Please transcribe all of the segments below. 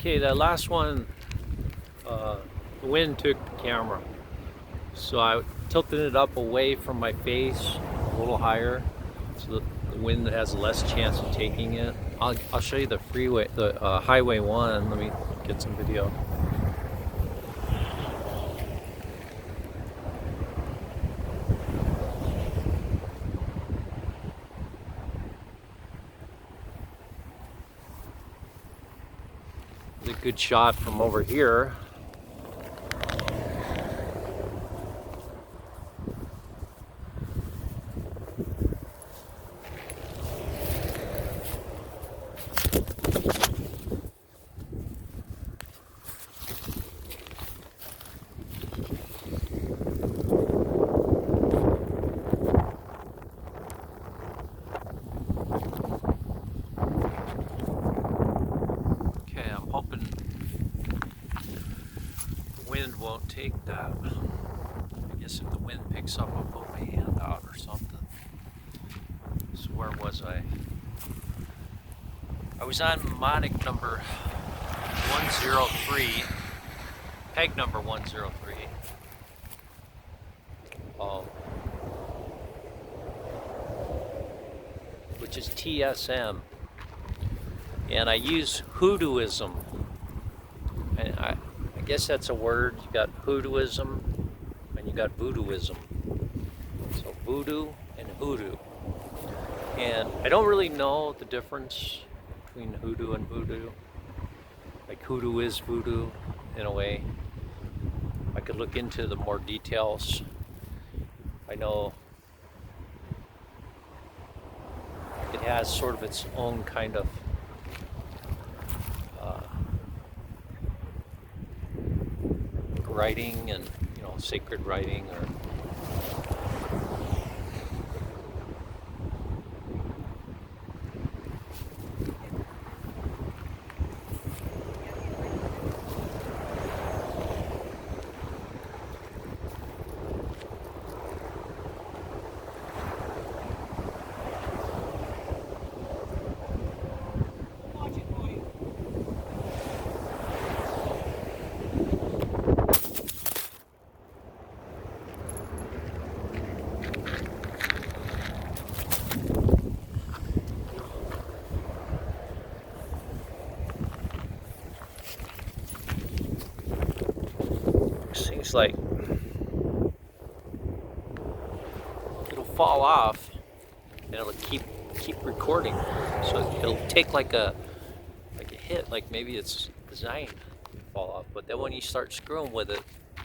Okay, that last one, the wind took the camera. So I tilted it up away from my face, a little higher, so the wind has less chance of taking it. I'll show you the freeway, the highway one. Let me get some video. It's a good shot from over here. I'm hoping the wind won't take that. I guess if the wind picks up, I'll put my hand out or something. So where was I? I was on mnemonic number 103, peg number 103. Which is TSM. And I use hoodooism. And I guess that's a word. You got hoodooism and you got voodooism. So voodoo and hoodoo. And I don't really know the difference between hoodoo and voodoo. Like hoodoo is voodoo in a way. I could look into the more details. I know it has sort of its own kind of writing and, you know, sacred writing or seems like it'll fall off and it'll keep recording. So it'll take like a hit, like maybe it's designed to fall off, but then when you start screwing with it,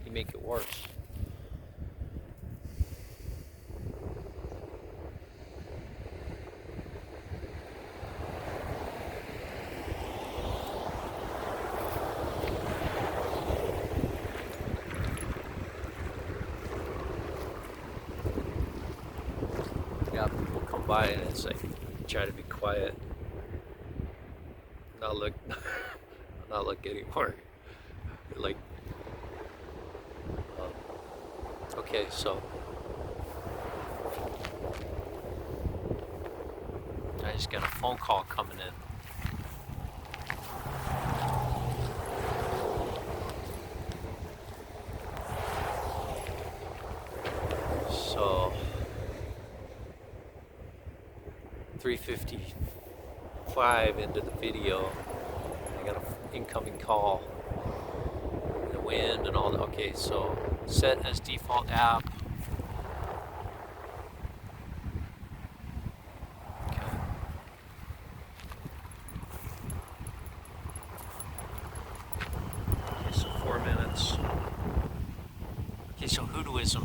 you make it worse. Yeah, people come by and it's like, try to be quiet, not look, not look anymore. Like, okay, so I just got a phone call coming in. So 3:55 into the video, I got an incoming call. The wind and all that. Okay, so set as default app. Okay. Okay, so 4 minutes. Okay, so hoodooism.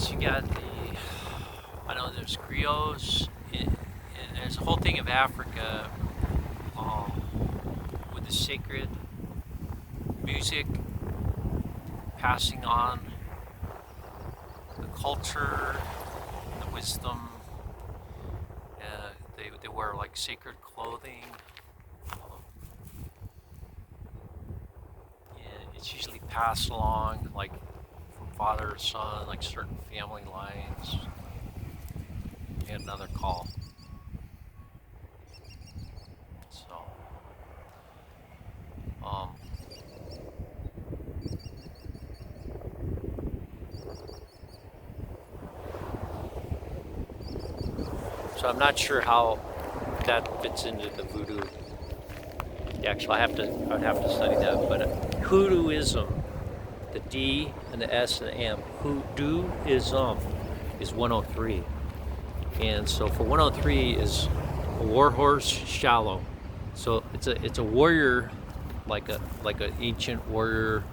You got I know there's griots, and there's a whole thing of Africa with the sacred music, passing on the culture, the wisdom. They wear like sacred clothing. And it's usually passed along like father or son, like certain family lines, and another call. So, so I'm not sure how that fits into the voodoo. Actually, I'd have to study that. But hoodooism, the D and the S and the M, hoodooism is 103. And so for 103 is a war horse shallow. So it's a warrior, like an ancient warrior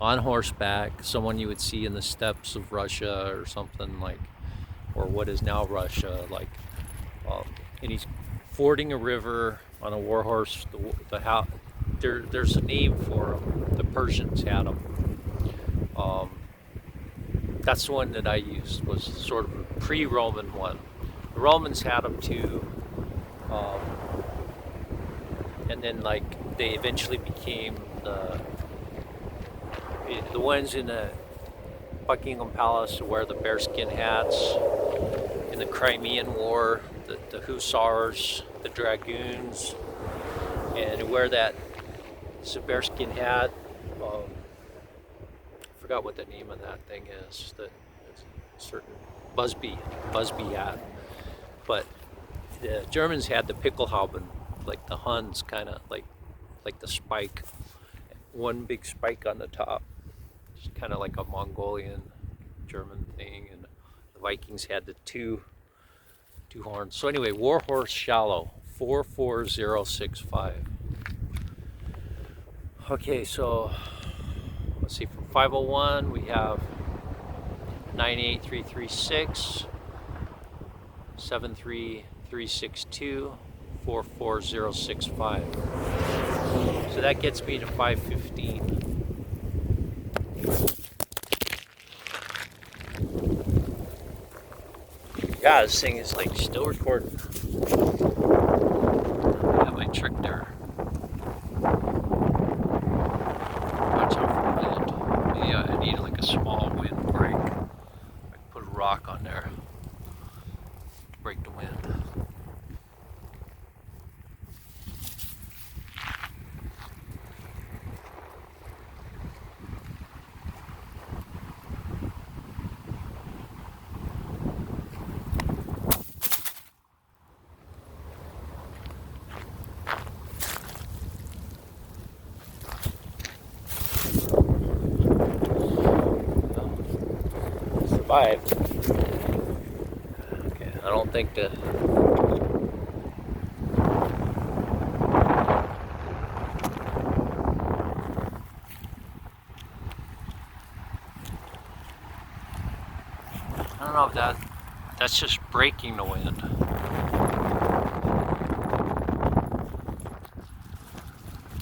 on horseback, someone you would see in the steppes of Russia or something like, or what is now Russia, like, and he's fording a river on a war horse. There's a name for him. The Persians had him. That's the one that I used, was sort of a pre-Roman one. The Romans had them too, and then like they eventually became the ones in the Buckingham Palace who wear the bearskin hats in the Crimean War, the hussars, the dragoons, and who wear that bearskin hat. I forgot what the name of that thing is. That certain Busby hat. But the Germans had the Pickelhauben, like the Huns, kind of like the spike, one big spike on the top. It's kind of like a Mongolian German thing, and the Vikings had the two horns. So anyway, Warhorse Shallow, 44065. Okay, so let's see, from 501 we have 98336, 73362, 44065. So that gets me to 515. Yeah, this thing is like still recording. I got my trick there. Watch out for wind. Yeah, I need like a small wind break. I can put a rock on there to break the wind. Survived. Okay, I don't think the I don't know if that's just breaking the wind.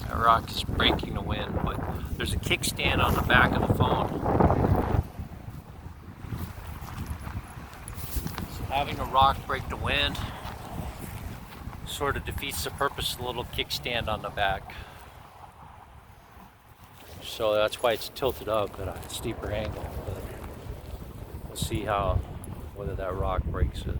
That rock is breaking the wind, but there's a kickstand on the back of the phone. Having a rock break the wind sort of defeats the purpose of the little kickstand on the back. So that's why it's tilted up at a steeper angle. But we'll see whether that rock breaks it.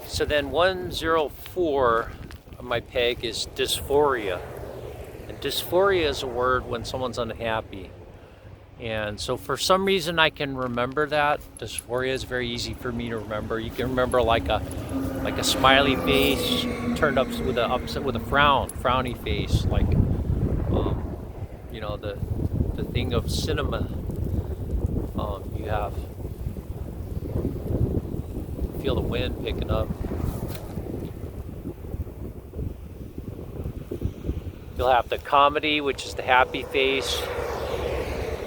So then 104 on my peg is dysphoria. Dysphoria is a word when someone's unhappy. And so for some reason I can remember that. Dysphoria is very easy for me to remember. You can remember like a smiley face turned up with a frowny face, like you know, the thing of cinema. You have feel the wind picking up. You'll have the comedy, which is the happy face,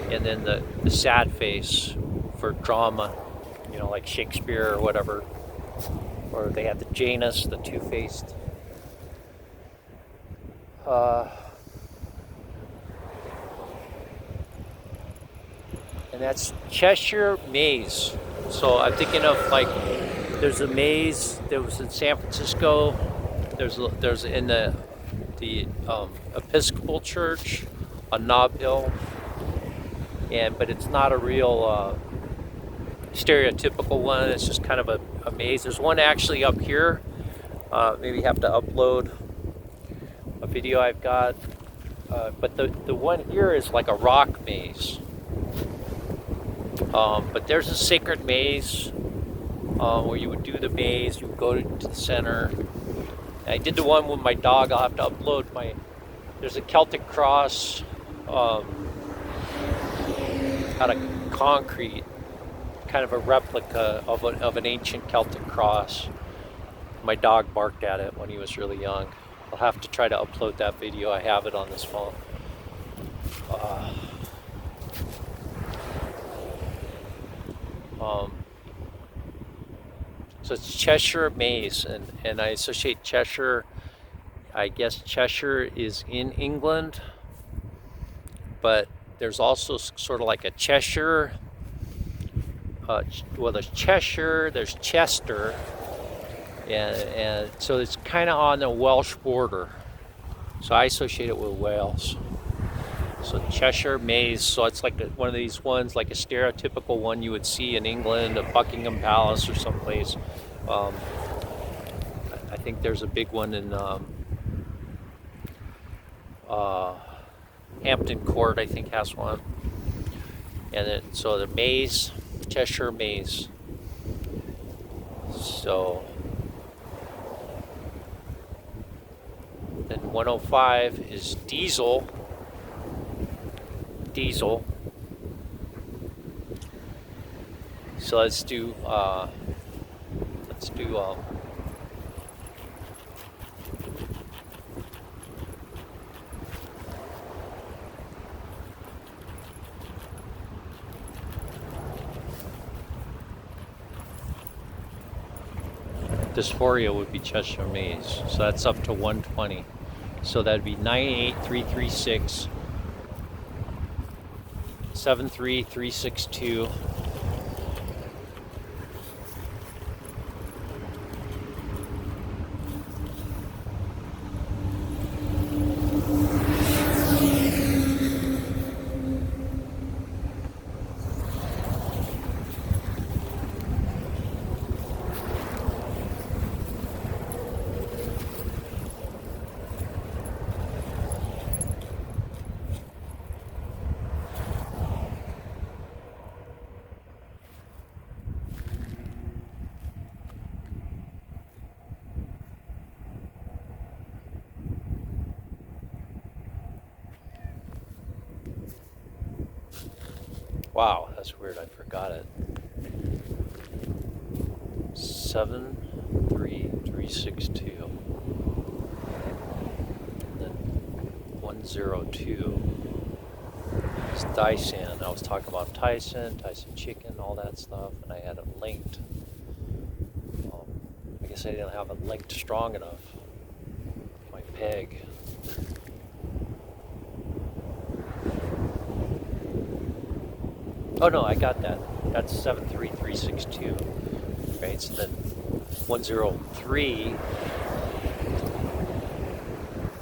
and then the sad face for drama, you know, like Shakespeare or whatever. Or they have the Janus, the two-faced. And that's Cheshire Maze. So I'm thinking of like, there's a maze that was in San Francisco. There's in the Episcopal Church a knob hill, but it's not a real stereotypical one. It's just kind of a maze. There's one actually up here. Maybe have to upload a video I've got. But the one here is like a rock maze. But there's a sacred maze where you would do the maze. You would go to the center. I did the one with my dog. I'll have to upload there's a Celtic cross out of concrete, kind of a replica of an ancient Celtic cross. My dog barked at it when he was really young. I'll have to try to upload that video. I have it on this phone. So it's Cheshire Maze, and I associate Cheshire, I guess Cheshire is in England, but there's also sort of like a Cheshire, well, there's Cheshire, there's Chester, and so it's kind of on the Welsh border. So I associate it with Wales. So Cheshire Maze, so it's like one of these ones, like a stereotypical one you would see in England, a Buckingham Palace or someplace. I think there's a big one in Hampton Court, I think has one. And then, so the maze, Cheshire Maze. So then 105 is Diesel. So let's do Dysphoria would be Cheshire Maze. So that's up to 120. So that'd be 98336 73362. Wow, that's weird, I forgot it. 73362. And then 102 is Dyson. I was talking about Tyson chicken, all that stuff, and I had it linked. I guess I didn't have it linked strong enough. My peg. Oh no, I got that. That's 73362. Right, so then 103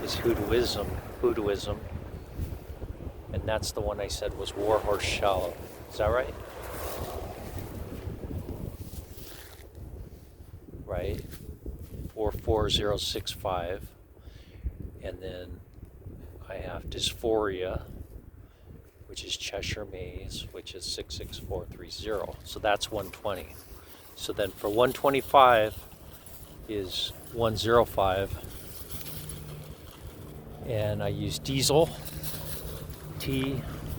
is hoodooism. And that's the one I said was Warhorse Shallow. Is that right? Right. 44065. And then I have Dysphoria, which is Cheshire Maze, which is 66430. So that's 120. So then for 125 is 105. And I use diesel,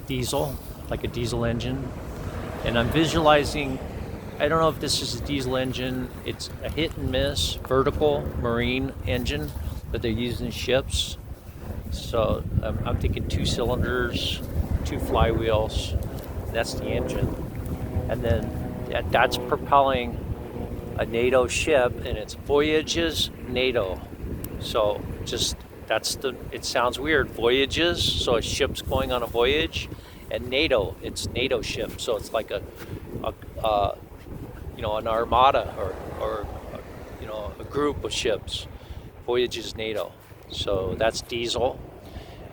diesel, like a diesel engine. And I'm visualizing, I don't know if this is a diesel engine, it's a hit and miss vertical marine engine that they use in ships. So I'm thinking 2 cylinders, 2 flywheels, that's the engine. And then that's propelling a NATO ship, and it's Voyages NATO. So just, it sounds weird, Voyages, so a ship's going on a voyage, and NATO, it's NATO ship, so it's like an armada or a group of ships. Voyages NATO. So that's diesel.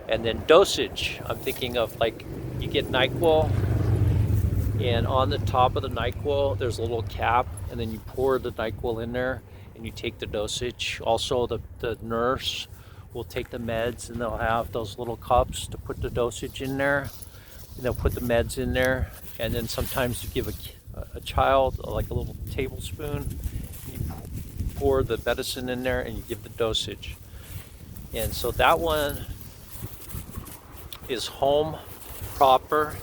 And then dosage, I'm thinking of like you get NyQuil, and on the top of the NyQuil there's a little cap, and then you pour the NyQuil in there and you take the dosage. Also the nurse will take the meds and they'll have those little cups to put the dosage in there, and they'll put the meds in there. And then sometimes you give a child like a little tablespoon, you pour the medicine in there and you give the dosage. And so that one is home proper.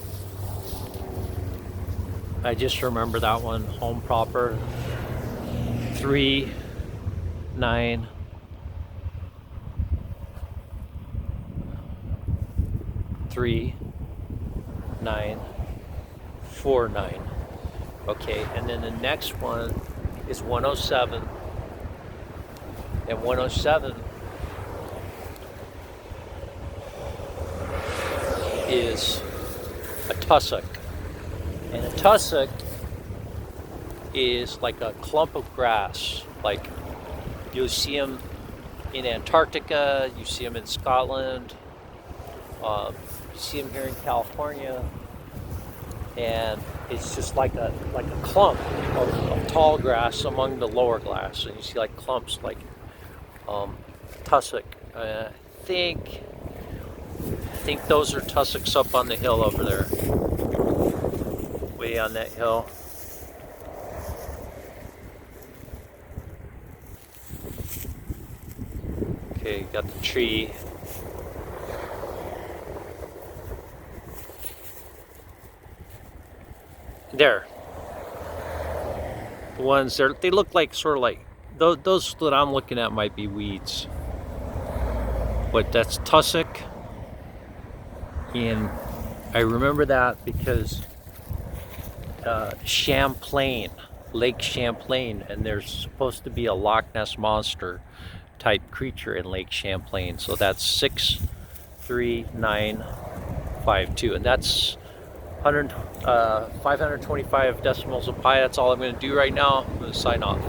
I just remember that one, home proper, 3949. Okay, and then the next one is 107. And 107 is a tussock. And a tussock is like a clump of grass. Like you'll see them in Antarctica, you see them in Scotland, you see them here in California, and it's just like a clump of tall grass among the lower grass, and you see like clumps like tussock. I think those are tussocks up on the hill over there, way on that hill. Okay, got the tree. There. The ones there, they look like sort of like those that I'm looking at might be weeds. But that's tussock. And I remember that because Champlain, Lake Champlain, and there's supposed to be a Loch Ness Monster type creature in Lake Champlain. So that's 63952, and that's 525 decimals of pi. That's all I'm going to do right now. I'm going to sign off.